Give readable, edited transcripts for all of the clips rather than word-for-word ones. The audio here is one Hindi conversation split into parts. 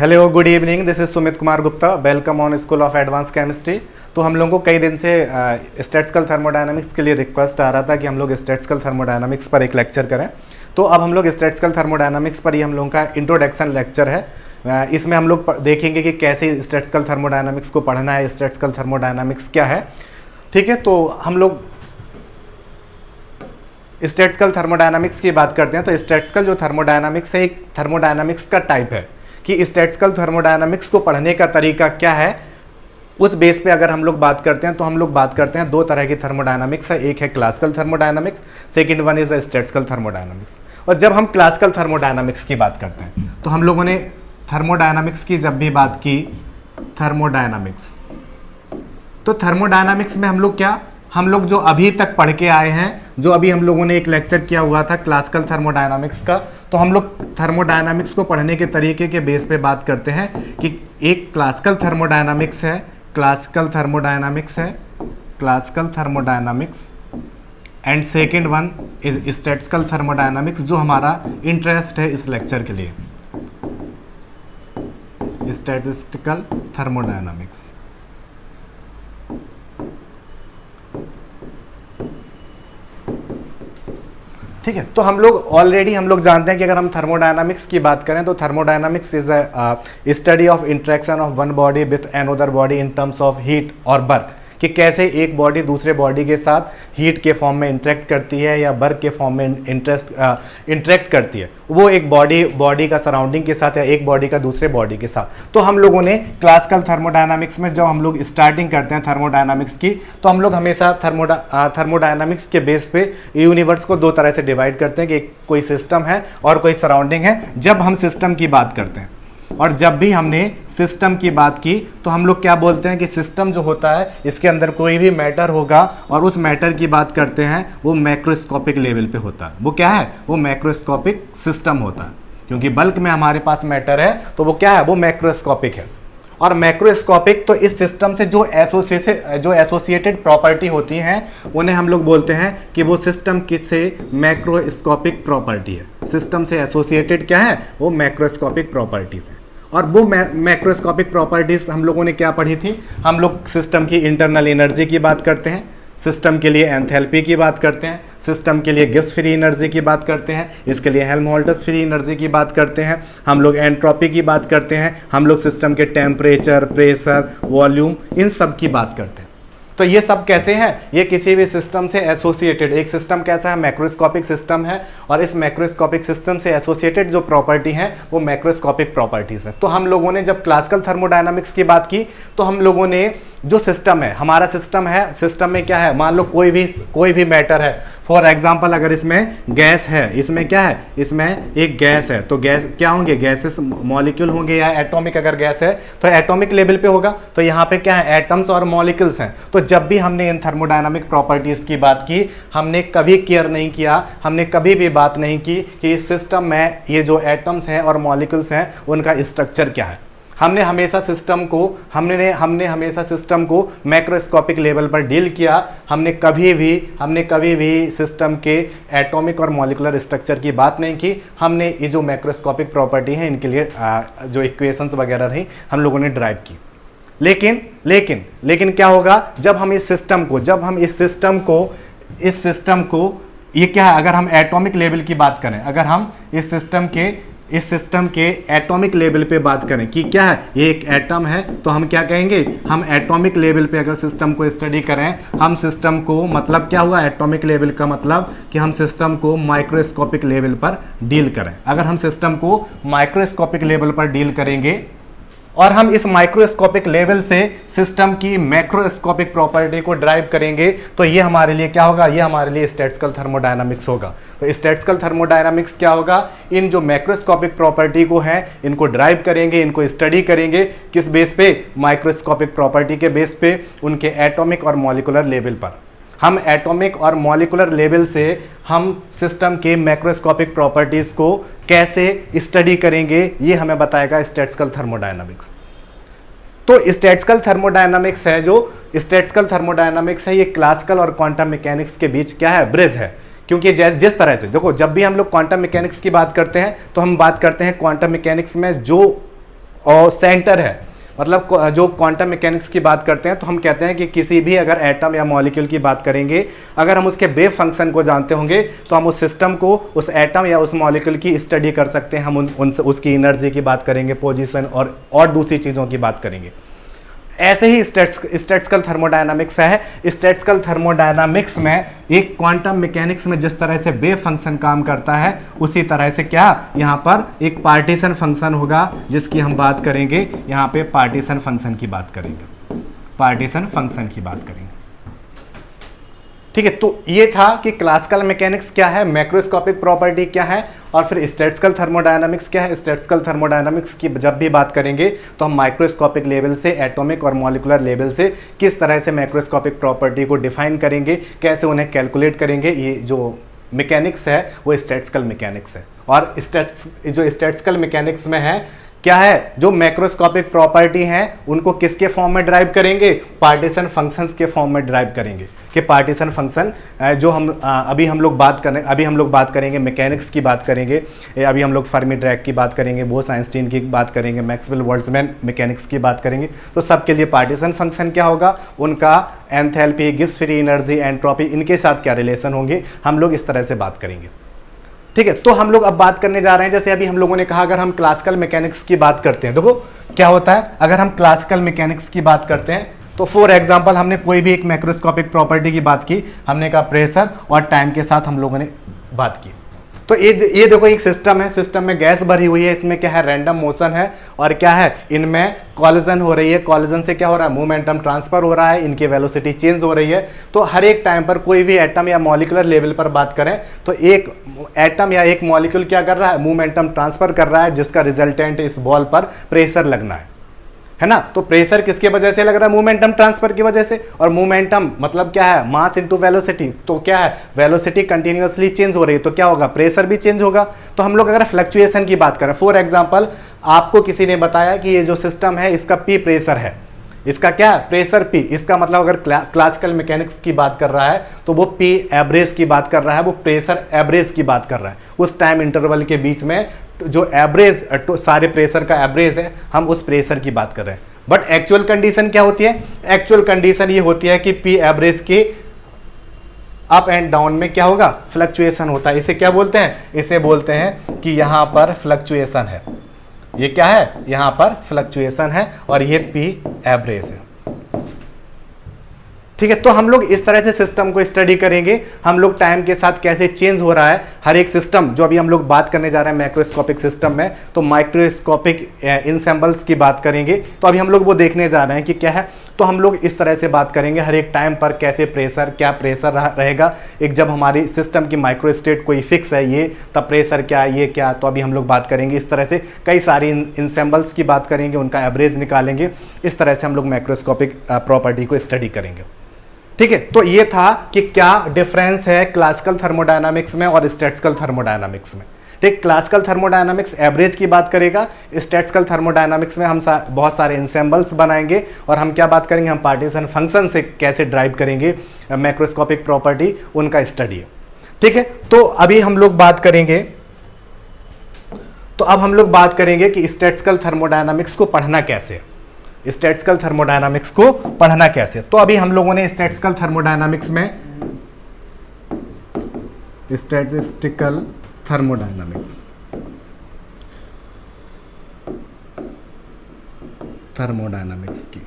Hello good evening, this is Sumit Kumar Gupta. Welcome on school of advance chemistry. तो हम लोगों को कई दिन से स्टैटिस्टिकल थर्मोडायनामिक्स के लिए रिक्वेस्ट आ रहा था कि हम लोग स्टैटिस्टिकल थर्मोडायनामिक्स पर एक लेक्चर करें। तो अब हम लोग स्टैटिस्टिकल थर्मोडायनामिक्स पर ही हम लोगों का इंट्रोडक्शन लेक्चर है। इसमें हम लोग देखेंगे कि कैसे स्टैटिस्टिकल थर्मोडायनामिक्स को पढ़ना है, स्टैटिस्टिकल थर्मोडायनामिक्स क्या है। ठीक है, तो हम लोग स्टैटिस्टिकल थर्मोडायनामिक्स की बात करते हैं। तो स्टैटिस्टिकल जो थर्मोडायनामिक्स है, एक थर्मोडायनामिक्स का टाइप है कि स्टैटिस्टिकल थर्मोडायनामिक्स को पढ़ने का तरीका क्या है। उस बेस पे अगर हम लोग बात करते हैं तो हम लोग बात करते हैं दो तरह की थर्मोडायनामिक्स है। एक है classical thermodynamics, second one is statistical thermodynamics. और जब हम क्लासिकल थर्मोडायनामिक्स की बात करते हैं तो हम लोगों ने थर्मोडायनामिक्स की जब भी बात की, थर्मोडायनामिक्स, तो थर्मोडायनामिक्स में हम लोग जो अभी तक पढ़ के आए हैं, जो अभी हम लोगों ने एक लेक्चर किया हुआ था क्लासिकल थर्मोडायनामिक्स का, तो हम लोग थर्मोडायनामिक्स को पढ़ने के तरीके के बेस पे बात करते हैं कि एक क्लासिकल थर्मोडायनामिक्स है, classical thermodynamics and second one is statistical thermodynamics, जो हमारा इंटरेस्ट है इस लेक्चर के लिए, स्टैटिस्टिकल थर्मोडायनामिक्स। ठीक है, तो हम लोग जानते हैं कि अगर हम थर्मोडायनामिक्स की बात करें तो thermodynamics is a study of interaction of one body with another body in terms of heat और वर्क, कि कैसे एक बॉडी दूसरे बॉडी के साथ हीट के फॉर्म में इंटरेक्ट करती है या वर्क के फॉर्म में इंटरेक्ट करती है, वो एक बॉडी का सराउंडिंग के साथ या एक बॉडी का दूसरे बॉडी के साथ। तो हम लोगों ने क्लासिकल थर्मोडायनामिक्स में जब हम लोग स्टार्टिंग करते हैं थर्मोडायनामिक्स की, तो हम लोग हमेशा थर्मोडायनामिक्स के बेस पे यूनिवर्स को दो तरह से डिवाइड करते हैं कि कोई सिस्टम है और कोई सराउंडिंग है। जब हम सिस्टम की बात करते हैं और जब भी हमने सिस्टम की बात की तो हम लोग क्या बोलते हैं कि सिस्टम जो होता है इसके अंदर कोई भी मैटर होगा और उस मैटर की बात करते हैं वो मैक्रोस्कोपिक लेवल पे होता है। वो क्या है? वो मैक्रोस्कोपिक सिस्टम होता है, क्योंकि बल्क में हमारे पास मैटर है तो वो क्या है? वो मैक्रोस्कोपिक है। और मैक्रोस्कोपिक तो इस सिस्टम से जो एसोसिएटेड प्रॉपर्टी होती हैं उन्हें हम लोग बोलते हैं कि वो सिस्टम किससे मैक्रोस्कोपिक प्रॉपर्टी है। सिस्टम से एसोसिएटेड क्या है? वो मैक्रोस्कोपिक प्रॉपर्टीज है। और वो मैक्रोस्कोपिक प्रॉपर्टीज हम लोगों ने क्या पढ़ी थी? हम लोग सिस्टम की इंटरनल एनर्जी की बात करते हैं, सिस्टम के लिए एंथैल्पी की बात करते हैं, सिस्टम के लिए गिब्स फ्री एनर्जी की बात करते हैं, इसके लिए हेल्महोल्ट्ज़ फ्री एनर्जी की बात करते हैं, हम लोग एंट्रोपी की बात करते हैं, हम लोग सिस्टम के टेम्परेचर, प्रेशर, वॉल्यूम, इन सब की बात करते हैं। तो ये सब कैसे हैं? ये किसी भी सिस्टम से एसोसिएटेड, एक सिस्टम कैसा है? मैक्रोस्कोपिक सिस्टम है, और इस मैक्रोस्कोपिक सिस्टम से एसोसिएटेड जो प्रॉपर्टी है वो मैक्रोस्कोपिक प्रॉपर्टीज है। तो हम लोगों ने जब क्लासिकल थर्मोडायनामिक्स की बात की तो हम लोगों ने जो सिस्टम है, हमारा सिस्टम है, सिस्टम में क्या है? मान लो कोई भी मैटर है, फॉर एग्जाम्पल अगर इसमें गैस है, इसमें क्या है? इसमें एक गैस है, तो गैस क्या होंगे? गैसेस मॉलिक्यूल होंगे, या एटॉमिक अगर गैस है तो एटॉमिक लेवल पे होगा। तो यहाँ पे क्या है? एटम्स और मॉलिक्यूल्स हैं। तो जब भी हमने इन थर्मोडायनामिक प्रॉपर्टीज की बात की, हमने कभी केयर नहीं किया, हमने कभी भी बात नहीं की कि इस सिस्टम में ये जो एटम्स हैं और मॉलिक्यूल्स हैं उनका स्ट्रक्चर क्या है। हमने हमेशा सिस्टम को मैक्रोस्कोपिक लेवल पर डील किया। हमने कभी भी सिस्टम के एटॉमिक और मॉलिकुलर स्ट्रक्चर की बात नहीं की। हमने ये जो मैक्रोस्कोपिक प्रॉपर्टी है इनके लिए जो इक्वेशंस वगैरह रही हम लोगों ने ड्राइव की। लेकिन क्या होगा जब हम इस सिस्टम को ये क्या है? अगर हम एटॉमिक लेवल की बात करें, अगर हम इस सिस्टम के एटॉमिक लेवल पे बात करें कि क्या है? ये एक एटम है, तो हम क्या कहेंगे? हम एटॉमिक लेवल पे अगर सिस्टम को स्टडी करें, हम सिस्टम को, मतलब क्या हुआ? एटॉमिक लेवल का मतलब कि हम सिस्टम को माइक्रोस्कोपिक लेवल पर डील करें। अगर हम सिस्टम को माइक्रोस्कोपिक लेवल पर डील करेंगे और हम इस माइक्रोस्कोपिक लेवल से सिस्टम की मैक्रोस्कोपिक प्रॉपर्टी को ड्राइव करेंगे तो ये हमारे लिए क्या होगा? ये हमारे लिए स्टैटिस्टिकल थर्मोडायनामिक्स होगा। तो स्टैटिस्टिकल थर्मोडायनामिक्स क्या होगा? इन जो मैक्रोस्कोपिक प्रॉपर्टी को है इनको ड्राइव करेंगे, इनको स्टडी करेंगे। किस बेस पे? माइक्रोस्कोपिक प्रॉपर्टी के बेस पे, उनके एटॉमिक और मॉलिकुलर लेवल पर। हम एटॉमिक और मॉलिकुलर लेवल से हम सिस्टम के मैक्रोस्कोपिक प्रॉपर्टीज को कैसे स्टडी करेंगे ये हमें बताएगा स्टैटिस्टिकल थर्मोडायनामिक्स। तो स्टैटिस्टिकल थर्मोडायनामिक्स है, ये क्लासिकल और क्वांटम मैकेनिक्स के बीच क्या है? ब्रिज है। क्योंकि जिस तरह से देखो, जब भी हम लोग क्वांटम मैकेनिक्स की बात करते हैं तो हम बात करते हैं क्वांटम मैकेनिक्स में जो और सेंटर है। मतलब जो क्वांटम मैकेनिक्स की बात करते हैं तो हम कहते हैं कि किसी भी अगर एटम या मॉलिक्यूल की बात करेंगे, अगर हम उसके वेव फंक्शन को जानते होंगे तो हम उस सिस्टम को, उस एटम या उस मॉलिक्यूल की स्टडी कर सकते हैं। हम उसकी एनर्जी की बात करेंगे, पोजीशन और दूसरी चीज़ों की बात करेंगे। ऐसे ही स्टैटिस्टिकल थर्मोडायनामिक्स है। स्टैटिस्टिकल थर्मोडायनामिक्स में एक क्वांटम मैकेनिक्स में जिस तरह से वेव फंक्शन काम करता है, उसी तरह से क्या यहाँ पर एक पार्टीशन फंक्शन होगा जिसकी हम बात करेंगे। यहाँ पे पार्टीशन फंक्शन की बात करेंगे, पार्टीशन फंक्शन की बात करेंगे। ठीक है, तो ये था कि क्लासिकल मैकेनिक्स क्या है, मैक्रोस्कोपिक प्रॉपर्टी क्या है, और फिर स्टैटिस्टिकल थर्मोडायनामिक्स क्या है। स्टैटिस्टिकल थर्मोडायनामिक्स की जब भी बात करेंगे तो हम माइक्रोस्कोपिक लेवल से, एटॉमिक और मॉलिकुलर लेवल से किस तरह से मैक्रोस्कोपिक प्रॉपर्टी को डिफाइन करेंगे, कैसे उन्हें कैलकुलेट करेंगे। ये जो मैकेनिक्स है वो स्टैटिस्टिकल मैकेनिक्स है। और जो स्टैटिस्टिकल मैकेनिक्स में है क्या है, जो मैक्रोस्कोपिक प्रॉपर्टी हैं उनको किसके फॉर्म में ड्राइव करेंगे, पार्टीशन फंक्शंस के फॉर्म में ड्राइव करेंगे। कि पार्टीशन फंक्शन जो हम अभी हम लोग बात करेंगे मैकेनिक्स की बात करेंगे, अभी हम लोग फर्मी ड्रैग की बात करेंगे, बोस आइंस्टीन की बात करेंगे, मैक्सवेल बोल्ट्जमैन मैकेनिक्स की बात करेंगे। तो सबके लिए पार्टीशन फंक्शन क्या होगा, उनका enthalpy, Gibbs free energy, entropy, इनके साथ क्या रिलेशन होंगे, हम लोग इस तरह से बात करेंगे। ठीक है, तो हम लोग अब बात करने जा रहे हैं, जैसे अभी हम लोगों ने कहा अगर हम क्लासिकल मैकेनिक्स की बात करते हैं, देखो क्या होता है अगर हम क्लासिकल मैकेनिक्स की बात करते हैं तो फॉर एग्जांपल हमने कोई भी एक मैक्रोस्कोपिक प्रॉपर्टी की बात की, हमने कहा प्रेशर और टाइम के साथ हम लोगों ने बात की। तो ये देखो एक सिस्टम है, सिस्टम में गैस भरी हुई है, इसमें क्या है रैंडम मोशन है, और क्या है इनमें कॉलिजन हो रही है। कॉलिजन से क्या हो रहा है, मोमेंटम ट्रांसफर हो रहा है, इनकी वेलोसिटी चेंज हो रही है। तो हर एक टाइम पर कोई भी एटम या मॉलिकुलर लेवल पर बात करें तो एक एटम या एक मॉलिक्यूल क्या कर रहा है, मोमेंटम ट्रांसफर कर रहा है, जिसका रिजल्टेंट इस बॉल पर प्रेशर लगना है ना। तो प्रेशर किसके वजह से लग रहा है, मोमेंटम ट्रांसफर की वजह से। और मोमेंटम मतलब क्या है, मास इनटू वेलोसिटी। तो क्या है, वेलोसिटी कंटिन्यूअसली चेंज हो रही है तो क्या होगा, प्रेशर भी चेंज होगा। तो हम लोग अगर फ्लक्चुएशन की बात करें, फॉर एग्जांपल आपको किसी ने बताया कि ये जो सिस्टम है इसका पी प्रेशर है, इसका क्या है प्रेशर पी, इसका मतलब अगर क्लासिकल मैकेनिक्स की बात कर रहा है तो वो पी एवरेज की बात कर रहा है, वो प्रेशर एवरेज की बात कर रहा है। उस टाइम इंटरवल के बीच में जो एवरेज सारे प्रेशर का एवरेज है, हम उस प्रेशर की बात कर रहे हैं। बट एक्चुअल कंडीशन क्या होती है, एक्चुअल कंडीशन ये होती है कि पी एवरेज के अप एंड डाउन में क्या होगा, फ्लक्चुएशन होता है। इसे क्या बोलते हैं, इसे बोलते हैं कि यहां पर फ्लक्चुएशन है। ये क्या है, यहां पर फ्लक्चुएशन है और ये पी एवरेज है। ठीक है, तो हम लोग इस तरह से सिस्टम को स्टडी करेंगे, हम लोग टाइम के साथ कैसे चेंज हो रहा है हर एक सिस्टम। जो अभी हम लोग बात करने जा रहे हैं मैक्रोस्कोपिक सिस्टम में, तो माइक्रोस्कोपिक इनसेंबल्स की बात करेंगे। तो अभी हम लोग वो देखने जा रहे हैं कि क्या है। तो हम लोग इस तरह से बात करेंगे हर एक टाइम पर कैसे प्रेशर, क्या प्रेशर रहेगा। एक जब हमारी सिस्टम की माइक्रो स्टेट कोई फिक्स है ये, तब प्रेशर क्या है, ये क्या। तो अभी हम लोग बात करेंगे इस तरह से, कई सारी इनसेंबल्स की बात करेंगे, उनका एवरेज निकालेंगे। इस तरह से हम लोग मैक्रोस्कोपिक प्रॉपर्टी को स्टडी करेंगे। ठीक है, तो ये था कि क्या डिफरेंस है क्लासिकल थर्मोडायनामिक्स में और स्टैटिस्टिकल थर्मोडायनामिक्स में। ठीक, क्लासिकल थर्मोडायनामिक्स एवरेज की बात करेगा, स्टैटिस्टिकल थर्मोडायनामिक्स में हम बहुत सारे इंसेंबल्स बनाएंगे और हम क्या बात करेंगे, हम पार्टीशन फंक्शन से कैसे ड्राइव करेंगे मैक्रोस्कोपिक प्रॉपर्टी, उनका स्टडी है। ठीक है, तो अभी हम लोग बात करेंगे, तो अब हम लोग बात करेंगे कि स्टैटिस्टिकल थर्मोडायनामिक्स को पढ़ना कैसे है, स्टैटिस्टिकल थर्मोडायनामिक्स को पढ़ना कैसे। तो अभी हम लोगों ने स्टैटिस्टिकल थर्मोडायनामिक्स में स्टैटिस्टिकल थर्मोडायनामिक्स की,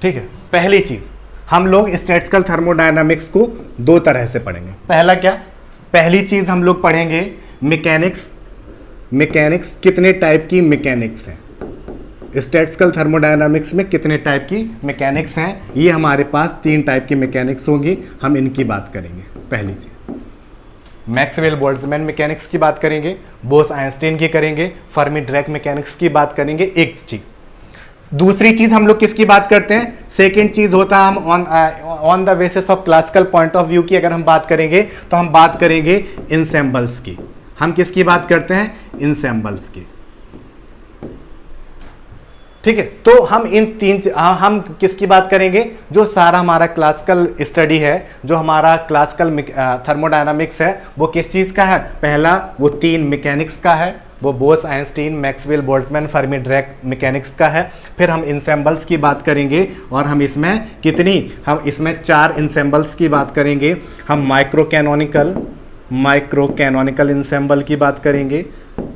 ठीक है। पहली चीज हम लोग स्टैटिस्टिकल थर्मोडायनामिक्स को दो तरह से पढ़ेंगे। पहला क्या, पहली चीज हम लोग पढ़ेंगे मैकेनिक्स कितने टाइप की मैकेनिक्स हैं, स्टैटिस्टिकल थर्मोडायनामिक्स में कितने टाइप की मैकेनिक्स हैं। ये हमारे पास 3 टाइप की मैकेनिक्स होंगी, हम इनकी बात करेंगे। पहली चीज मैक्सवेल बोल्ट्जमैन मैकेनिक्स की बात करेंगे, बोस आइंस्टीन की करेंगे, फर्मी ड्रैग मैकेनिक्स की बात करेंगे, एक चीज। दूसरी चीज हम लोग किसकी बात करते हैं, सेकेंड चीज होता है हम on the basis of classical point of view की अगर हम बात करेंगे तो हम बात करेंगे इंसेंबल्स की। हम किसकी बात करते हैं, इंसेंबल्स की। ठीक है, तो हम हम किसकी बात करेंगे, जो सारा हमारा क्लासिकल स्टडी है, जो हमारा क्लासिकल थर्मोडायनामिक्स है, वो किस चीज का है, पहला वो 3 मैकेनिक्स का है, वो Bose Einstein Maxwell Boltzmann Fermi Dirac mechanics का है। फिर हम इंसेंबल्स की बात करेंगे और हम इसमें हम इसमें 4 इंसेंबल्स की बात करेंगे। हम माइक्रो कैनोनिकल इंसेंबल की बात करेंगे,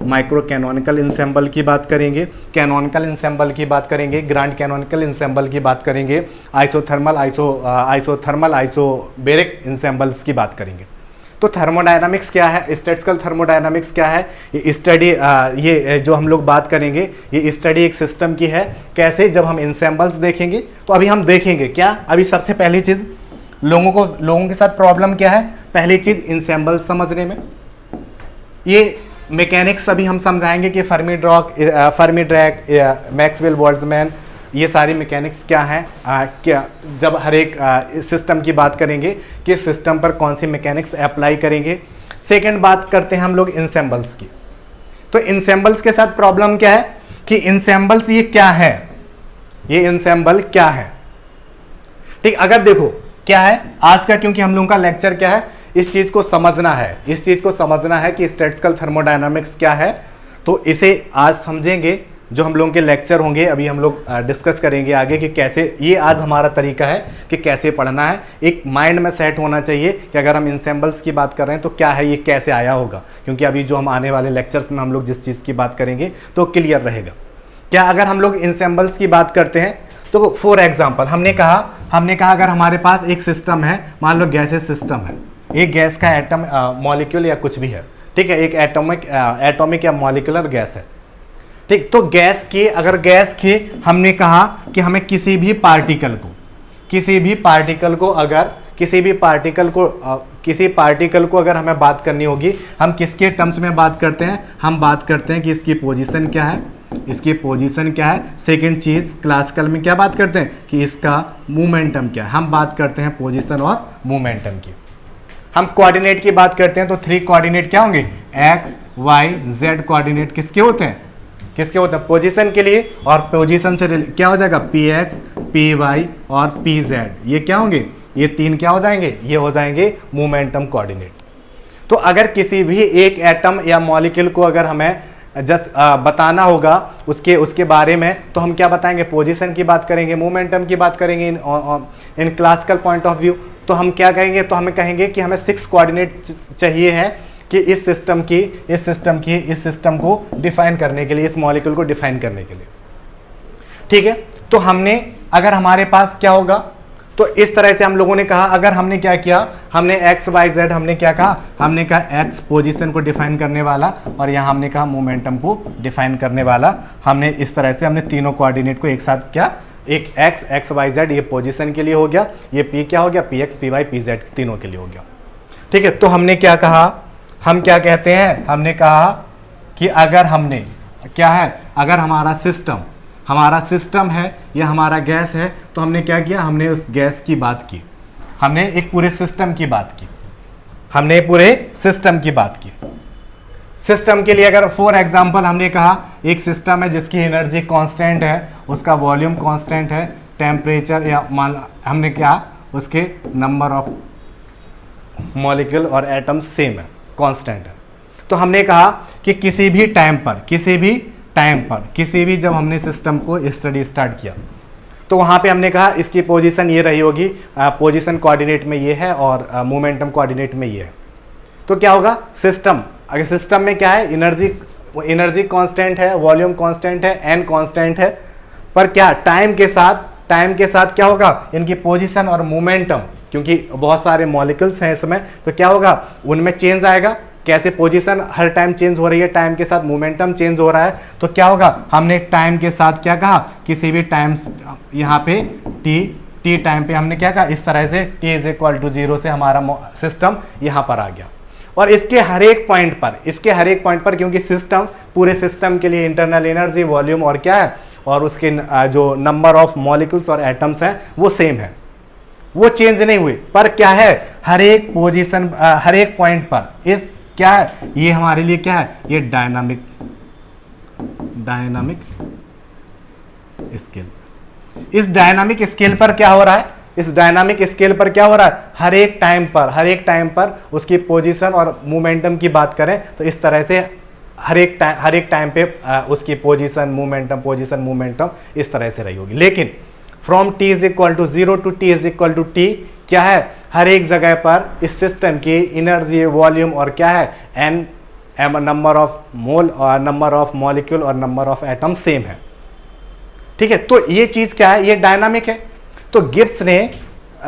माइक्रो कैनोनिकल इंसेंबल की बात करेंगे, कैनोनिकल इंसेंबल की बात करेंगे, ग्रांड कैनोनिकल इंसेंबल की बात करेंगे, आइसोथर्मल आइसोबेरिक इंसेंबल्स की बात करेंगे। तो थर्मोडायनामिक्स क्या है, स्टैटिस्टिकल थर्मोडायनामिक्स क्या है, ये स्टडी ये जो हम लोग बात करेंगे ये स्टडी एक सिस्टम की है। कैसे, जब हम इंसेंबल्स देखेंगे तो अभी हम देखेंगे क्या, अभी सबसे पहली चीज़ लोगों के साथ प्रॉब्लम क्या है, पहली चीज़ इंसेंबल समझने में। ये मैकेनिक्स अभी हम समझाएंगे कि फर्मी ड्रैक मैक्सवेल बोल्ट्जमैन ये सारी मैकेनिक्स क्या हैं, क्या जब हर एक सिस्टम की बात करेंगे कि सिस्टम पर कौन सी मैकेनिक्स अप्लाई करेंगे। सेकंड बात करते हैं हम लोग इंसेंबल्स की। तो इंसेंबल्स के साथ प्रॉब्लम क्या है कि इंसेंबल्स ये क्या है, ये इंसेंबल क्या है, ठीक। अगर देखो क्या है आज का, क्योंकि हम लोगों का लेक्चर क्या है, इस चीज़ को समझना है, इस चीज़ को समझना है कि स्टैटिस्टिकल थर्मोडायनामिक्स क्या है। तो इसे आज समझेंगे, जो हम लोगों के लेक्चर होंगे अभी हम लोग डिस्कस करेंगे आगे कि कैसे, ये आज हमारा तरीका है कि कैसे पढ़ना है। एक माइंड में सेट होना चाहिए कि अगर हम इंसेंबल्स की बात कर रहे हैं तो क्या है, ये कैसे आया होगा, क्योंकि अभी जो हम आने वाले लेक्चर्स में हम लोग जिस चीज़ की बात करेंगे तो क्लियर रहेगा। क्या अगर हम लोग इंसेंबल्स की बात करते हैं तो फॉर एग्जाम्पल हमने कहा अगर हमारे पास एक सिस्टम है, मान लो गैसेस सिस्टम है, एक गैस का एटम मॉलिक्यूल या कुछ भी है, ठीक है, एक एटॉमिक या मॉलिक्यूलर गैस है, ठीक। तो अगर गैस की हमने कहा कि हमें किसी भी पार्टिकल को अगर हमें बात करनी होगी, हम किसके टर्म्स में बात करते हैं, हम बात करते हैं कि इसकी पोजीशन क्या है, सेकंड चीज क्लासिकल में क्या बात करते हैं कि इसका मोमेंटम क्या है, हम बात करते हैं पोजीशन और मोमेंटम की। हम कोऑर्डिनेट की बात करते हैं तो 3 कोऑर्डिनेट क्या होंगे, x, y, z कोऑर्डिनेट किसके होते हैं पोजीशन के लिए, और पोजीशन से क्या हो जाएगा px, py और pz, ये क्या होंगे, ये 3 क्या हो जाएंगे, ये हो जाएंगे मोमेंटम कोऑर्डिनेट। तो अगर किसी भी एक एटम या मॉलिक्यूल को अगर हमें जस्ट बताना होगा उसके बारे में, तो हम क्या बताएंगे, पोजीशन की बात करेंगे, मोमेंटम की बात करेंगे in classical point of view. तो हम क्या कहेंगे, तो हमें कहेंगे कि हमें 6 कोऑर्डिनेट चाहिए है कि इस सिस्टम को डिफाइन करने के लिए, इस मॉलिक्यूल को डिफाइन करने के लिए, ठीक है। तो अगर हमारे पास क्या होगा, तो इस तरह से हम लोगों ने कहा, अगर हमने क्या किया, हमने x y z हमने क्या कहा, हमने कहा x पोजीशन को डिफाइन करने वाला और यहाँ हमने कहा मोमेंटम को डिफाइन करने वाला। हमने इस तरह से हमने तीनों कोऑर्डिनेट को एक साथ क्या, एक x y z ये पोजीशन के लिए हो गया, ये p क्या हो गया, px py pz तीनों के लिए हो गया, ठीक है। तो हमने क्या कहा, हम क्या कहते हैं, हमने कहा कि अगर हमारा सिस्टम है या हमारा गैस है, तो हमने क्या किया, हमने उस गैस की बात की, हमने एक पूरे सिस्टम की बात की, सिस्टम के लिए अगर फॉर एग्जांपल हमने कहा एक सिस्टम है जिसकी एनर्जी कांस्टेंट है, उसका वॉल्यूम कांस्टेंट है, टेम्परेचर या हमने क्या, उसके नंबर ऑफ मॉलिक्यूल और एटम सेम है, कांस्टेंट है। तो हमने कहा कि किसी भी जब हमने सिस्टम को स्टडी स्टार्ट किया तो वहाँ पे हमने कहा इसकी पोजीशन ये रही होगी, पोजीशन कोऑर्डिनेट में ये है और मोमेंटम कोऑर्डिनेट में ये है। तो क्या होगा, अगर सिस्टम में क्या है, एनर्जी कांस्टेंट है, वॉल्यूम कांस्टेंट है, एन कांस्टेंट है, पर क्या टाइम के साथ क्या होगा, इनकी पोजीशन और मोमेंटम, क्योंकि बहुत सारे मॉलिक्यूल्स हैं इसमें, तो क्या होगा, उनमें चेंज आएगा। कैसे, पोजीशन हर टाइम चेंज हो रही है, टाइम के साथ मोमेंटम चेंज हो रहा है, तो क्या होगा, हमने टाइम के साथ क्या कहा, किसी भी टाइम, यहाँ पे टी टाइम पे हमने क्या कहा, इस तरह से t इज इक्वल टू 0 से हमारा सिस्टम यहाँ पर आ गया। और इसके हर एक पॉइंट पर क्योंकि पूरे सिस्टम के लिए इंटरनल एनर्जी, वॉल्यूम और क्या है, और उसके जो नंबर ऑफ मॉलिक्यूल्स और एटम्स हैं वो सेम है, वो चेंज नहीं हुए। पर क्या है, हर एक पॉइंट पर इस क्या है, ये हमारे लिए क्या है, ये डायनामिक स्केल। इस डायनामिक स्केल पर क्या हो रहा है, हर एक टाइम पर उसकी पोजीशन और मोमेंटम की बात करें तो इस तरह से हर एक टाइम पे उसकी पोजीशन मोमेंटम इस तरह से रही होगी। लेकिन from t is equal to 0 to t is equal to t क्या है, हर एक जगह पर इस सिस्टम की एनर्जी, वॉल्यूम और क्या है n नंबर ऑफ मोल और नंबर ऑफ मॉलिक्यूल और नंबर ऑफ एटम सेम है। ठीक है, तो ये चीज क्या है, ये डायनामिक है। तो गिब्स ने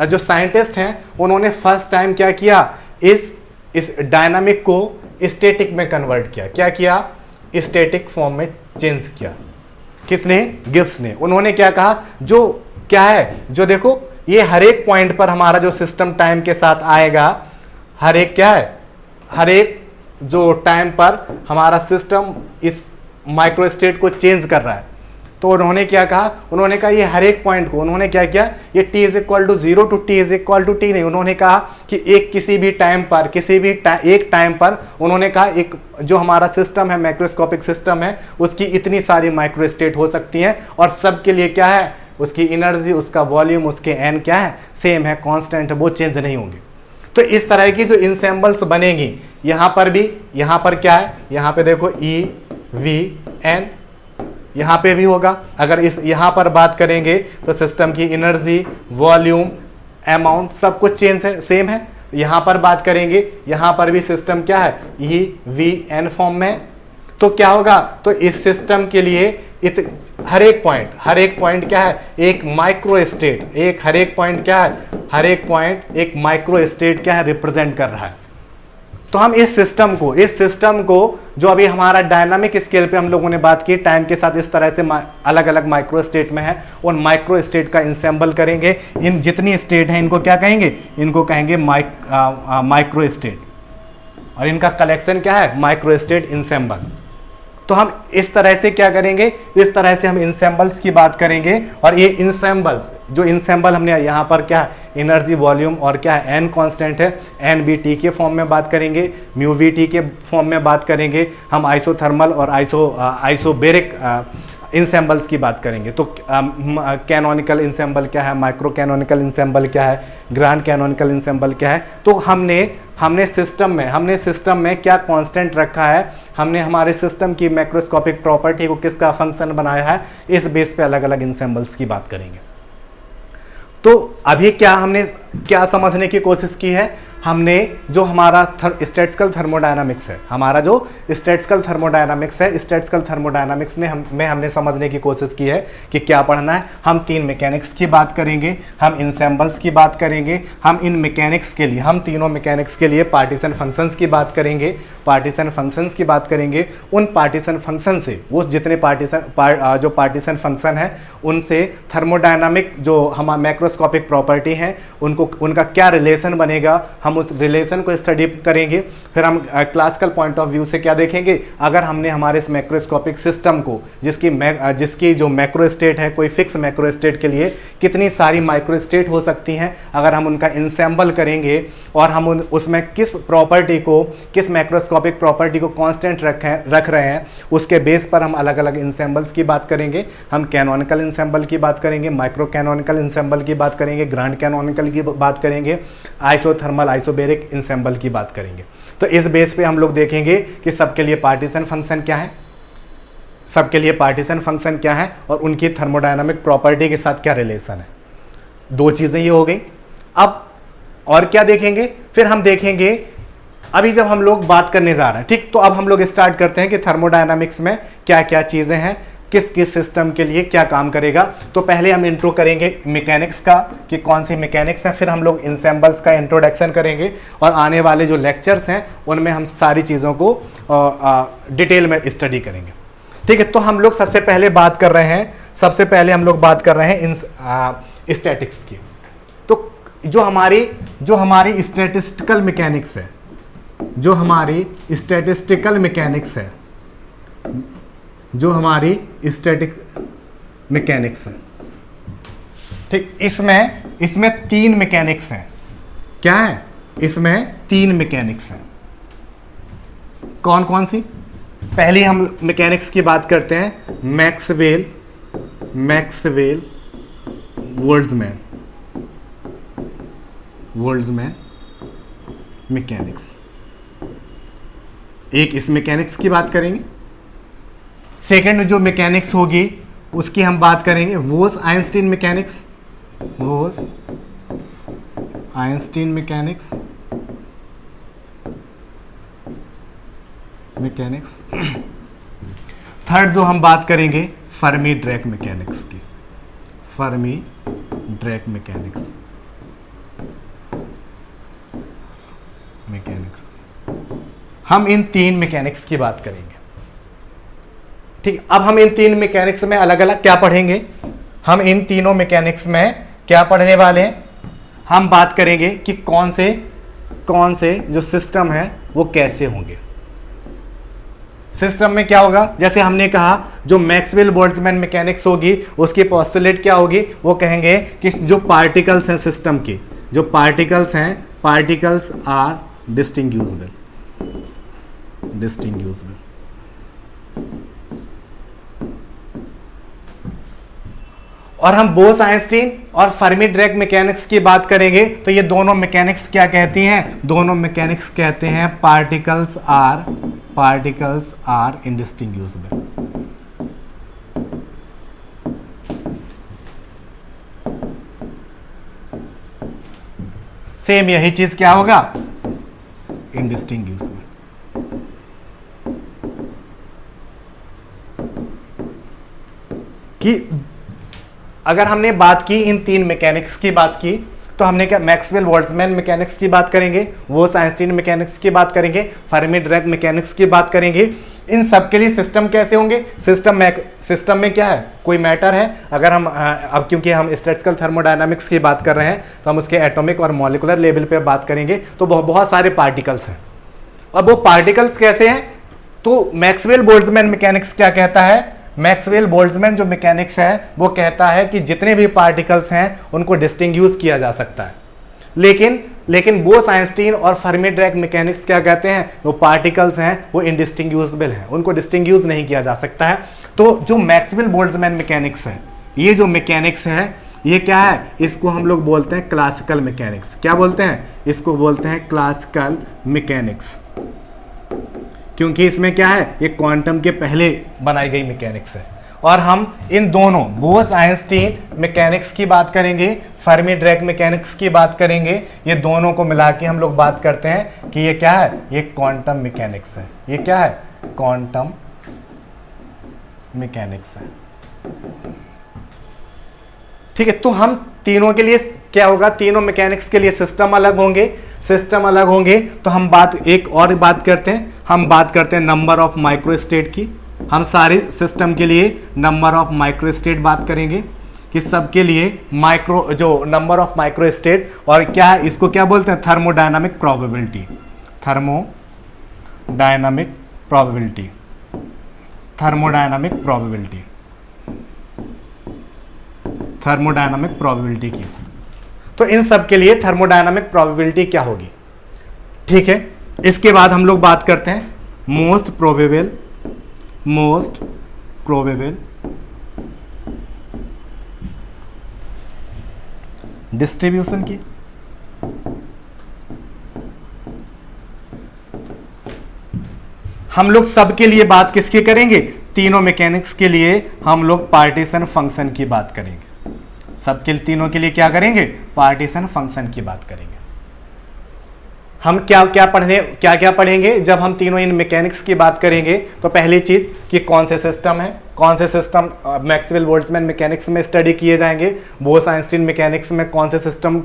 जो साइंटिस्ट हैं उन्होंने फर्स्ट टाइम क्या किया, इस डायनामिक को स्टैटिक में कन्वर्ट किया। क्या किया, स्टैटिक फॉर्म में चेंज किया। किसने, गिब्स ने। उन्होंने क्या कहा, जो क्या है, जो देखो ये हर एक पॉइंट पर हमारा जो सिस्टम टाइम के साथ आएगा, हर एक क्या है, हर एक जो टाइम पर हमारा सिस्टम इस माइक्रो स्टेट को चेंज कर रहा है। तो उन्होंने क्या कहा, उन्होंने कहा ये हर एक पॉइंट को, उन्होंने क्या किया, ये t is equal to 0 to t is equal to t नहीं, उन्होंने कहा कि एक किसी भी टाइम पर, एक टाइम पर उन्होंने कहा एक जो हमारा सिस्टम है, मैक्रोस्कोपिक सिस्टम है, उसकी इतनी सारी माइक्रो स्टेट हो सकती हैं और सबके लिए क्या है, उसकी एनर्जी, उसका वॉल्यूम, उसके एन क्या है, सेम है, कांस्टेंट है, वो चेंज नहीं होंगे। तो इस तरह की जो इंसेम्बल्स बनेगी, यहां पर भी, यहां पर क्या है, यहां पे देखो ई वी एन, यहां पे भी होगा। अगर इस यहां पर बात करेंगे तो सिस्टम की एनर्जी, वॉल्यूम, अमाउंट सब कुछ चेंज है, सेम है। यहां पर बात करेंगे, यहां पर भी सिस्टम क्या है, ई वी एन फॉर्म में। तो क्या होगा, तो इस सिस्टम के लिए हर एक पॉइंट क्या है, एक माइक्रो स्टेट, हर एक पॉइंट क्या है, हर एक पॉइंट एक माइक्रो स्टेट क्या है, रिप्रेजेंट कर रहा है। तो हम इस सिस्टम को जो अभी हमारा डायनामिक स्केल पे हम लोगों ने बात की, टाइम के साथ इस तरह से अलग अलग माइक्रो स्टेट में है, उन माइक्रो स्टेट का इंसेंबल करेंगे। इन जितनी स्टेट है इनको क्या कहेंगे, इनको कहेंगे माइक्रो स्टेट, और इनका कलेक्शन क्या है, माइक्रो स्टेट इंसेंबल। तो हम इस तरह से क्या करेंगे, इस तरह से हम इंसेंबल्स की बात करेंगे। और ये इंसेंबल्स, जो इंसेंबल हमने यहाँ पर क्या एनर्जी, वॉल्यूम और क्या है, एन कांस्टेंट है, एन बी टी के फॉर्म में बात करेंगे, म्यू वी टी के फॉर्म में बात करेंगे। हम आइसोथर्मल और आइसोबेरिक इंसेंबल्स की बात करेंगे। तो कैनोनिकल इंसेंबल क्या है, माइक्रो कैनोनिकल इंसेंबल क्या है, ग्रांड कैनोनिकल इंसेंबल क्या है। तो हमने सिस्टम में क्या कांस्टेंट रखा है, हमने हमारे सिस्टम की मैक्रोस्कोपिक प्रॉपर्टी को किसका फंक्शन बनाया है, इस बेस पे अलग अलग इंसेंबल्स की बात करेंगे। तो अभी हमने क्या समझने की कोशिश की है, हमने जो हमारा स्टैटिस्टिकल थर्मोडायनामिक्स है, स्टैटिस्टिकल थर्मोडायनामिक्स में हमने समझने की कोशिश की है कि क्या पढ़ना है। हम 3 मैकेनिक्स की बात करेंगे, हम इंसेंबल्स की बात करेंगे, हम इन मैकेनिक्स के लिए, हम तीनों मैकेनिक्स के लिए पार्टीशन फंक्शंस की बात करेंगे, उन पार्टीशन फंक्शन से, वो जितने पार्टीशन फंक्शन है उनसे थर्मोडायनामिक जो हमारा मैक्रोस्कोपिक प्रॉपर्टी है उनका क्या रिलेशन बनेगा, हम उस रिलेशन को स्टडी करेंगे। फिर हम क्लासिकल पॉइंट ऑफ व्यू से क्या देखेंगे, अगर हमने हमारे इस मैक्रोस्कोपिक सिस्टम को, जिसकी जो मैक्रो स्टेट है, कोई फिक्स मैक्रो स्टेट के लिए कितनी सारी माइक्रो स्टेट हो सकती हैं, अगर हम उनका इंसेंबल करेंगे और हम उसमें किस मैक्रोस्कोपिक प्रॉपर्टी को कांस्टेंट रख रहे हैं, उसके बेस पर हम अलग अलग इंसेंबल्स की बात करेंगे। हम कैनोनिकल इंसेंबल की बात करेंगे, माइक्रो कैनोनिकल इंसेंबल की बात करेंगे, ग्रांड कैनोनिकल की बात करेंगे, आइसोथर्मल आइसोबेरिक इंसेंबल की बात करेंगे। तो इस बेस पे हम लोग देखेंगे कि सबके लिए पार्टीशन फंक्शन क्या है, और उनकी थर्मोडायनामिक प्रॉपर्टी के साथ क्या रिलेशन है। 2 चीजें ये हो गई। अब और क्या देखेंगे, फिर हम देखेंगे अभी जब हम लोग बात करने जा रहे हैं, ठीक, तो अब हम लोग स्टार्ट करते हैं कि थर्मोडायनामिक्स में क्या क्या चीजें हैं, किस किस सिस्टम के लिए क्या काम करेगा। तो पहले हम इंट्रो करेंगे मैकेनिक्स का कि कौन सी मैकेनिक्स है, फिर हम लोग इंसेंबल्स का इंट्रोडक्शन करेंने, और आने वाले जो लेक्चर्स हैं उनमें हम सारी चीज़ों को डिटेल में स्टडी करेंगे। ठीक है, तो हम लोग सबसे पहले बात कर रहे हैं स्टैटिक्स की। तो जो हमारी स्टैटिस्टिकल मैकेनिक्स है, जो हमारी स्टैटिक मैकेनिक्स है, ठीक, इसमें 3 मैकेनिक्स हैं। क्या है, इसमें 3 मैकेनिक्स हैं। कौन कौन सी, पहले हम मैकेनिक्स की बात करते हैं, मैक्सवेल बोल्ट्जमैन मैकेनिक्स। एक इस मैकेनिक्स की बात करेंगे, सेकंड जो मैकेनिक्स होगी उसकी हम बात करेंगे वोस आइंस्टीन मैकेनिक्स, वोस आइंस्टीन मैकेनिक्स, थर्ड जो हम बात करेंगे फर्मी ड्रैक मैकेनिक्स की, फर्मी ड्रैक मैकेनिक्स हम इन तीन मैकेनिक्स की बात करेंगे। ठीक, अब हम इन तीन मैकेनिक्स में अलग अलग क्या पढ़ेंगे, हम इन तीनों मैकेनिक्स में क्या पढ़ने वाले हैं, हम बात करेंगे कि कौन से जो सिस्टम है वो कैसे होंगे। सिस्टम में क्या होगा, जैसे हमने कहा जो मैक्सवेल बोल्ट्जमैन मैकेनिक्स होगी उसकी पोस्टुलेट क्या होगी, वो कहेंगे कि जो पार्टिकल्स हैं सिस्टम के, जो पार्टिकल्स हैं, पार्टिकल्स आर डिस्टिंग्विशेबल, और हम बोस आइंस्टीन और फर्मी ड्रैक मैकेनिक्स की बात करेंगे तो ये दोनों मैकेनिक्स क्या कहती हैं, दोनों मैकेनिक्स कहते हैं पार्टिकल्स आर इंडिस्टिंग्विशेबल। सेम यही चीज क्या होगा, इंडिस्टिंग्विशेबल। कि अगर हमने बात की इन तीन मैकेनिक्स की बात की तो हमने क्या मैक्सवेल बोल्ट्जमैन मैकेनिक्स की बात करेंगे, वोस आइंस्टीन मैकेनिक्स की बात करेंगे, फर्मी ड्रैक मैकेनिक्स की बात करेंगे। इन सब के लिए सिस्टम कैसे होंगे, सिस्टम में क्या है, कोई मैटर है। अगर हम अब क्योंकि हम स्टैटिस्टिकल थर्मोडायनामिक्स की बात कर रहे हैं तो हम उसके एटॉमिक और मॉलिक्यूलर लेवल पे बात करेंगे, तो बहुत सारे पार्टिकल्स हैं। अब वो पार्टिकल्स कैसे हैं, तो मैक्सवेल बोल्ट्जमैन मैकेनिक्स क्या कहता है, मैक्सवेल बोल्ट्जमैन जो मैकेनिक्स है वो कहता है कि जितने भी पार्टिकल्स हैं उनको डिस्टिंग्विश किया जा सकता है, लेकिन बोस आइंस्टीन और फर्मी ड्रैक मैकेनिक्स क्या कहते हैं, वो पार्टिकल्स हैं वो इंडिस्टिंग्विशेबल हैं, उनको डिस्टिंग्विश नहीं किया जा सकता है। तो जो मैक्सवेल बोल्ट्जमैन मैकेनिक्स है, ये जो मैकेनिक्स है ये क्या है, इसको हम लोग बोलते हैं क्लासिकल मैकेनिक्स। क्या बोलते हैं, इसको बोलते हैं क्लासिकल मैकेनिक्स, क्योंकि इसमें क्या है, ये क्वांटम के पहले बनाई गई मैकेनिक्स है। और हम इन दोनों बोस आइंस्टीन मैकेनिक्स की बात करेंगे, फर्मी ड्रैक मैकेनिक्स की बात करेंगे, ये दोनों को मिला के हम लोग बात करते हैं कि ये क्या है, ये क्वांटम मैकेनिक्स है। ये क्या है, क्वांटम मैकेनिक्स है। ठीक है, तो हम तीनों के लिए क्या होगा, तीनों मैकेनिक्स के लिए सिस्टम अलग होंगे। तो हम एक और बात करते हैं, हम बात करते हैं नंबर ऑफ माइक्रोस्टेट की। हम सारे सिस्टम के लिए नंबर ऑफ माइक्रोस्टेट बात करेंगे कि सबके लिए जो नंबर ऑफ माइक्रोस्टेट, और क्या है, इसको क्या बोलते हैं, थर्मोडायनामिक प्रोबेबिलिटी, थर्मोडायनामिक प्रोबेबिलिटी की। तो इन सब के लिए थर्मोडायनामिक प्रोबेबिलिटी क्या होगी। ठीक है, इसके बाद हम लोग बात करते हैं मोस्ट प्रोबेबल डिस्ट्रीब्यूशन की। हम लोग सबके लिए बात किसकी करेंगे, तीनों मैकेनिक्स के लिए हम लोग पार्टीशन फंक्शन की बात करेंगे। सबके तीनों के लिए क्या करेंगे, पार्टीशन फंक्शन की बात करेंगे। हम क्या पढ़ेंगे जब हम तीनों इन मैकेनिक्स की बात करेंगे, तो पहली चीज कि कौन से सिस्टम मैक्सवेल बोल्ट्जमैन मैकेनिक्स में स्टडी किए जाएंगे, बोस आइंस्टीन मैकेनिक्स में कौन से सिस्टम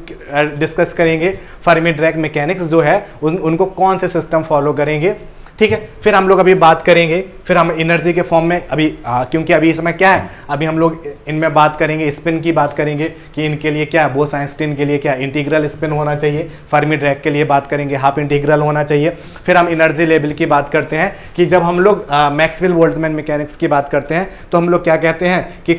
डिस्कस करेंगे, फर्मी ड्रैक मैकेनिक्स जो है उनको कौन से सिस्टम फॉलो करेंगे। ठीक है, फिर हम लोग अभी बात करेंगे, फिर हम एनर्जी के फॉर्म में क्योंकि अभी इसमें क्या है, अभी हम लोग इनमें बात करेंगे, स्पिन की बात करेंगे कि इनके लिए क्या, बोस आइंस्टीन के लिए क्या इंटीग्रल स्पिन होना चाहिए, फर्मी ड्रैक के लिए बात करेंगे हाफ इंटीग्रल होना चाहिए। फिर हम एनर्जी लेवल की बात करते हैं कि जब हम लोग मैक्सवेल बोल्ट्जमैन मैकेनिक्स की बात करते हैं तो हम लोग क्या कहते हैं कि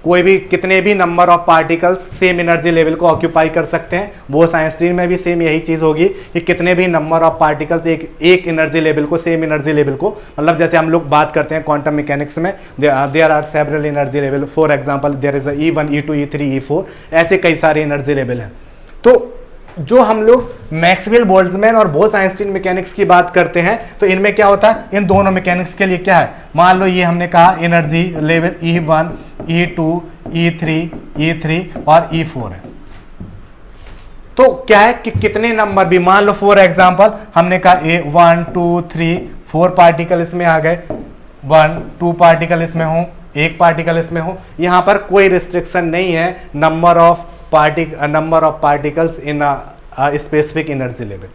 कोई भी कितने भी number of particles same energy level को ऑक्यूपाई कर सकते हैं। बोस आइंस्टीन में भी सेम यही चीज होगी कि कितने भी नंबर ऑफ पार्टिकल्स एक एनर्जी लेवल को, सेम एनर्जी लेवल को, मतलब जैसे हम लोग बात करते हैं क्वांटम मैकेनिक्स में there are several energy level, for example there is E1 E2 E3 E4, ऐसे कई सारे एनर्जी लेवल हैं। तो जो हम लोग मैक्सवेल बोल्ट्जमैन और बोस आइंस्टीन मैकेनिक्स की बात करते हैं तो इनमें क्या होता है, इन दोनों मैकेनिक्स के लिए क्या है, मान लो ये हमने कहा energy level E1, E2, E3, E3 और E4 है। तो क्या है कि कितने नंबर भी, मान लो फॉर एग्जांपल हमने कहा 1 2 3 4 पार्टिकल इसमें आ गए, 1 2 पार्टिकल इसमें हो, 1 पार्टिकल इसमें हो, यहां पर कोई रिस्ट्रिक्शन नहीं है number of particles in specific energy level.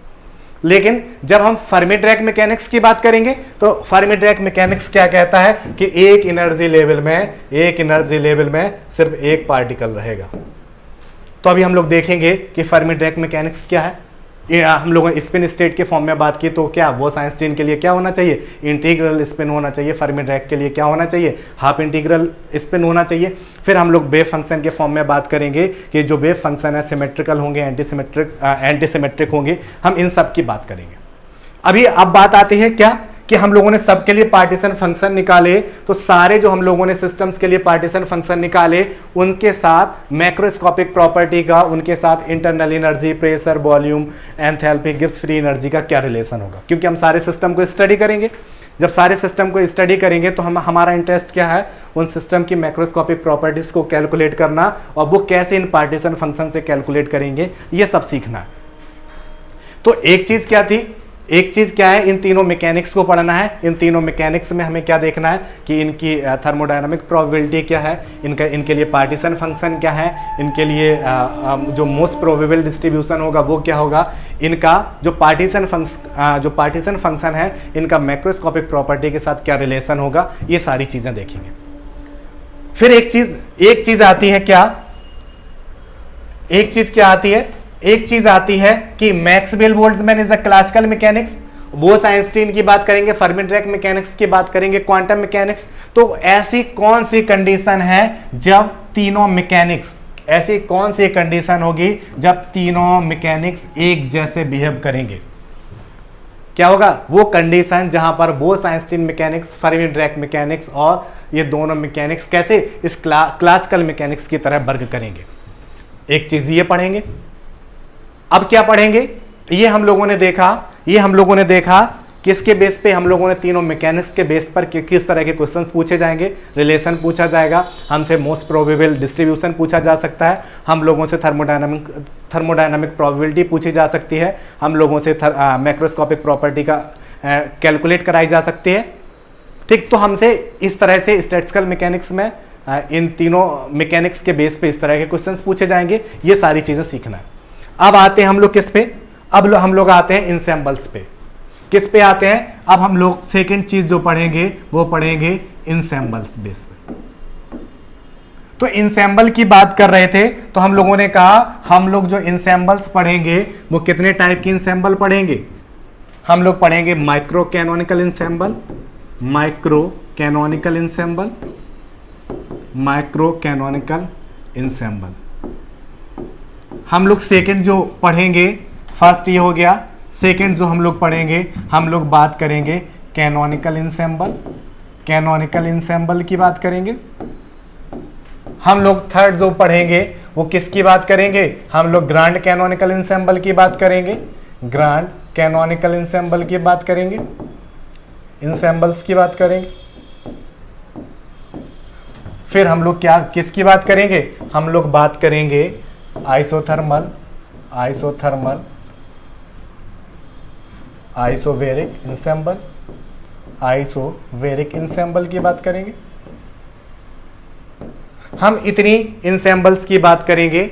लेकिन जब हम फर्मी ड्रैग मैकेनिक्स की बात करेंगे तो फर्मी ड्रैग मैकेनिक्स क्या कहता है कि एक एनर्जी लेवल में सिर्फ एक पार्टिकल रहेगा। तो अभी हम लोग देखेंगे कि फर्मी ड्रैग मैकेनिक्स क्या है। हम लोगों ने स्पिन स्टेट के फॉर्म में बात की, तो क्या बोस आइंस्टीन के लिए क्या होना चाहिए, इंटीग्रल स्पिन होना चाहिए। फर्मी ड्रैग के लिए क्या होना चाहिए, हाफ इंटीग्रल स्पिन होना चाहिए। फिर हम लोग वेव फंक्शन के फॉर्म में बात करेंगे कि जो वेव फंक्शन है सिमेट्रिकल होंगे, एंटीसिमेट्रिक होंगे, हम इन सब की बात करेंगे। अभी अब बात आती है क्या कि हम लोगों ने सबके लिए पार्टीशन फंक्शन निकाले, तो सारे जो हम लोगों ने सिस्टम्स के लिए पार्टीशन फंक्शन निकाले उनके साथ मैक्रोस्कोपिक प्रॉपर्टी का, उनके साथ internal energy, pressure, volume, enthalpy, Gibbs free energy का क्या रिलेशन होगा, क्योंकि हम सारे सिस्टम को स्टडी करेंगे। जब सारे सिस्टम को स्टडी करेंगे तो हमारा इंटरेस्ट क्या है, उन सिस्टम की मैक्रोस्कोपिक प्रॉपर्टीज को कैलकुलेट करना, और वो कैसे इन पार्टीशन फंक्शन से कैलकुलेट करेंगे, ये सब सीखना है। तो एक चीज क्या है, इन तीनों मैकेनिक्स को पढ़ना है। इन तीनों मैकेनिक्स में हमें क्या देखना है कि इनकी थर्मोडायनामिक प्रोबेबिलिटी क्या है, इनके लिए पार्टीशन फंक्शन क्या है, इनके लिए जो मोस्ट प्रोबेबल डिस्ट्रीब्यूशन होगा वो क्या होगा, इनका जो पार्टीशन फंक्शन है इनका मैक्रोस्कोपिक प्रॉपर्टी के साथ क्या रिलेशन होगा, ये सारी चीजें देखेंगे। फिर एक चीज आती है क्या, एक चीज आती है कि Maxwell Boltzmann is a classical mechanics. Bose Einstein की बात करेंगे, फर्मी ड्रैग मैकेनिक्स की बात करेंगे, क्वांटम मैकेनिक्स। तो ऐसी कौन सी कंडीशन है जब तीनों मैकेनिक्स, ऐसी कौन सी कंडीशन होगी जब तीनों मैकेनिक्स एक जैसे बिहेव करेंगे, क्या होगा वो कंडीशन जहां पर Bose Einstein mechanics, Fermi drag mechanics और ये दोनों मैकेनिक्स कैसे इस क्लासिकल मैकेनिक्स की तरह वर्क करेंगे। एक चीज ये पढ़ेंगे। अब क्या पढ़ेंगे, ये हम लोगों ने देखा किसके बेस पे, हम लोगों ने तीनों मैकेनिक्स के बेस पर किस तरह के क्वेश्चंस पूछे जाएंगे। रिलेशन पूछा जाएगा, हमसे मोस्ट प्रोबेबल डिस्ट्रीब्यूशन पूछा जा सकता है, हम लोगों से थर्मोडायनामिक प्रोबेबिलिटी पूछी जा सकती है, हम लोगों से मैक्रोस्कोपिक प्रॉपर्टी का कैलकुलेट कराई जा सकती है। ठीक, तो हमसे इस तरह से स्टैटिस्टिकल मैकेनिक्स में इन तीनों मैकेनिक्स के बेस पे इस तरह के क्वेश्चंस पूछे जाएंगे। ये सारी चीजें सीखना है। अब आते हैं हम लोग किस पे, अब हम लोग आते हैं इंसेम्बल्स पे। किस पे आते हैं, अब हम लोग सेकंड चीज जो पढ़ेंगे वो पढ़ेंगे इंसेम्बल्स बेस पे। तो इंसेम्बल की बात कर रहे थे, तो हम लोगों ने कहा हम लोग जो इंसेम्बल्स पढ़ेंगे वो कितने टाइप की इंसेम्बल पढ़ेंगे, हम लोग पढ़ेंगे micro canonical ensemble, micro canonical ensemble. हम लोग सेकंड जो पढ़ेंगे, फर्स्ट ये हो गया, सेकंड जो हम लोग पढ़ेंगे, हम लोग बात करेंगे कैनोनिकल इंसेम्बल की बात करेंगे। हम लोग थर्ड जो पढ़ेंगे वो किसकी बात करेंगे, हम लोग ग्रांड कैनोनिकल इंसेम्बल की बात करेंगे, ग्रांड कैनोनिकल इंसेम्बल की बात करेंगे, इंसेम्बल्स की बात करेंगे। फिर हम लोग किसकी बात करेंगे, हम लोग बात करेंगे आइसोथर्मल, आइसोवेरिक इंसेम्बल की बात करेंगे। हम इतनी इंसेम्बल्स की बात करेंगे।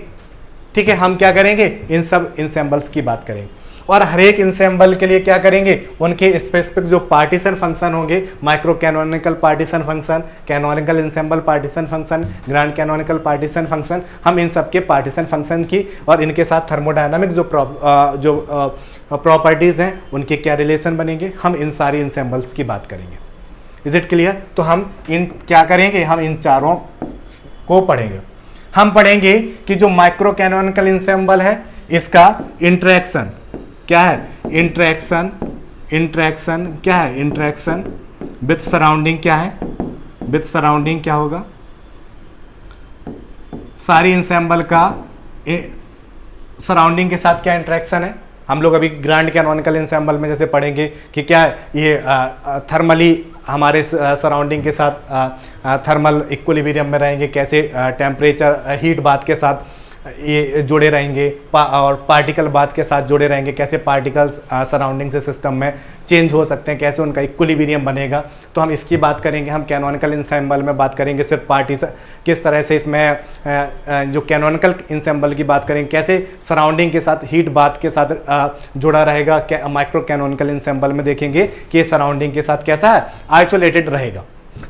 ठीक है, हम क्या करेंगे, इन सब इंसेम्बल्स की बात करेंगे, और हर एक इंसेम्बल के लिए क्या करेंगे, उनके स्पेसिफिक जो पार्टीशन फंक्शन होंगे, micro canonical partition function, canonical ensemble partition function, grand canonical partition function, हम इन सब के पार्टीशन फंक्शन की और इनके साथ थर्मोडायनामिक जो प्रॉपर्टीज हैं उनके क्या रिलेशन बनेंगे, हम इन सारी इंसेम्बल्स की बात करेंगे। Is it clear. तो हम इन क्या करेंगे, हम इन चारों को पढ़ेंगे। हम पढ़ेंगे कि जो माइक्रो कैनोनिकल इंसेम्बल है इसका इंटरेक्शन क्या है, इंटरेक्शन क्या है, इंटरेक्शन विथ सराउंडिंग क्या है, विथ सराउंडिंग क्या होगा, सारी इंसेम्बल का सराउंडिंग के साथ क्या इंटरेक्शन है। हम लोग अभी ग्रांड कैनोनिकल इंसेंबल में जैसे पढ़ेंगे कि क्या ये थर्मली हमारे सराउंडिंग के साथ थर्मल इक्विलिब्रियम में रहेंगे, कैसे टेम्परेचर हीट बात के साथ ये जुड़े रहेंगे और पार्टिकल बात के साथ जुड़े रहेंगे, कैसे पार्टिकल्स सराउंडिंग से सिस्टम में चेंज हो सकते हैं, कैसे उनका इक्विलिब्रियम बनेगा। तो हम इसकी बात करेंगे। हम कैनोनिकल इंसेंबल में बात करेंगे सिर्फ पार्टीशन किस तरह से इसमें जो कैनोनिकल इंसेंबल की बात करेंगे कैसे सराउंडिंग के साथ हीट बात के साथ जुड़ा रहेगा। माइक्रो कैनोनिकल इंसेंबल में देखेंगे कि सराउंडिंग के साथ कैसा है, आइसोलेटेड रहेगा।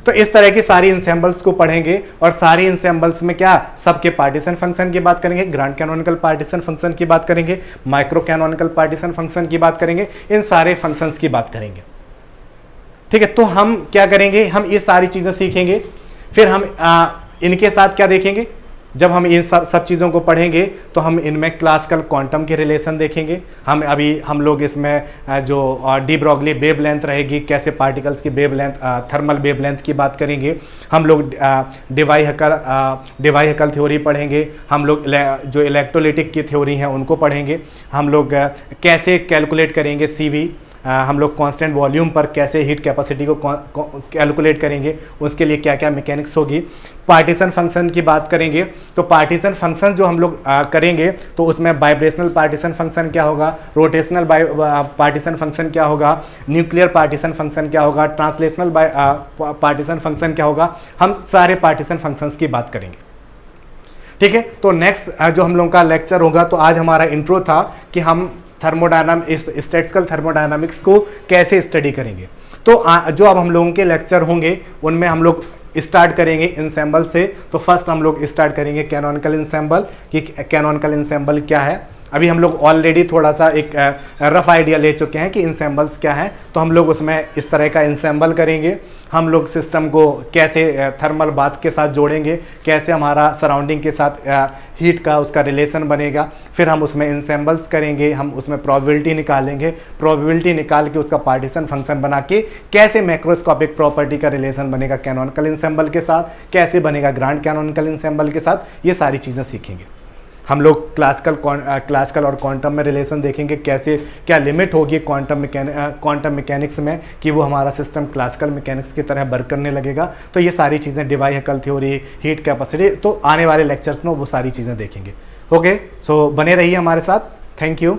तो इस तरह की सारी इंसेंबल्स को पढ़ेंगे और सारी इंसेंबल्स में क्या सबके पार्टीशन फंक्शन की बात करेंगे, ग्रांड कैनोनिकल पार्टीशन फंक्शन की बात करेंगे, माइक्रो कैनोनिकल पार्टीशन फंक्शन की बात करेंगे, इन सारे फंक्शंस की बात करेंगे। ठीक है, तो हम क्या करेंगे, हम ये सारी चीजें सीखेंगे। फिर हम इनके साथ क्या देखेंगे, जब हम इन सब चीज़ों को पढ़ेंगे तो हम इनमें क्लासिकल क्वांटम के रिलेशन देखेंगे। हम लोग इसमें जो डी ब्रॉगली वेव लेंथ रहेगी, कैसे पार्टिकल्स की wave length, thermal wave length की बात करेंगे। हम लोग डिवाई हकल थ्योरी पढ़ेंगे। हम लोग जो इलेक्ट्रोलिटिक की थ्योरी हैं उनको पढ़ेंगे। हम लोग कैसे कैलकुलेट करेंगे CV, हम लोग कांस्टेंट वॉल्यूम पर कैसे हीट कैपेसिटी को कैलकुलेट करेंगे, उसके लिए क्या क्या मैकेनिक्स होगी। पार्टीशन फंक्शन की बात करेंगे तो पार्टीशन फंक्शन जो हम लोग करेंगे तो उसमें वाइब्रेशनल पार्टीशन फंक्शन क्या होगा, रोटेशनल पार्टीशन फंक्शन क्या होगा, न्यूक्लियर पार्टीशन फंक्शन क्या होगा, ट्रांसलेशनल पार्टीशन फंक्शन क्या होगा। हम सारे पार्टीशन फंक्शंस की बात करेंगे। ठीक है, तो नेक्स्ट जो हम लोगों का लेक्चर होगा, तो आज हमारा इंट्रो था कि हम स्टैटिस्टिकल थर्मोडायनामिक्स को कैसे स्टडी करेंगे। तो जो अब हम लोगों के लेक्चर होंगे उनमें हम लोग स्टार्ट करेंगे इंसेंबल से। तो फर्स्ट हम लोग स्टार्ट करेंगे कैनोनिकल इंसेंबल कि कैनोनिकल इंसेंबल क्या है। अभी हम लोग ऑलरेडी थोड़ा सा एक रफ आइडिया ले चुके हैं कि इंसेंबल्स क्या है, तो हम लोग उसमें इस तरह का इंसेंबल करेंगे। हम लोग सिस्टम को कैसे थर्मल बात के साथ जोड़ेंगे, कैसे हमारा सराउंडिंग के साथ हीट का उसका रिलेशन बनेगा। फिर हम उसमें इंसेंबल्स करेंगे, हम उसमें प्रोबेबिलिटी निकालेंगे, प्रोबेबिलिटी निकाल के उसका पार्टीशन फंक्शन बना के कैसे मैक्रोस्कोपिक प्रॉपर्टी का रिलेशन बनेगा कैनोनिकल इंसेंबल के साथ, कैसे बनेगा ग्रांड कैनोनिकल इंसेंबल के साथ, ये सारी चीज़ें सीखेंगे। हम लोग क्लासिकल और क्वांटम में रिलेशन देखेंगे, कैसे क्या लिमिट होगी क्वांटम मैकेनिक्स में कि वो हमारा सिस्टम क्लासिकल मैकेनिक्स की तरह वर्क करने लगेगा। तो ये सारी चीज़ें डिवाई हकल थ्योरी, हीट कैपेसिटी, तो आने वाले लेक्चर्स में वो सारी चीज़ें देखेंगे। ओके, सो बने रहिए हमारे साथ। Thank you.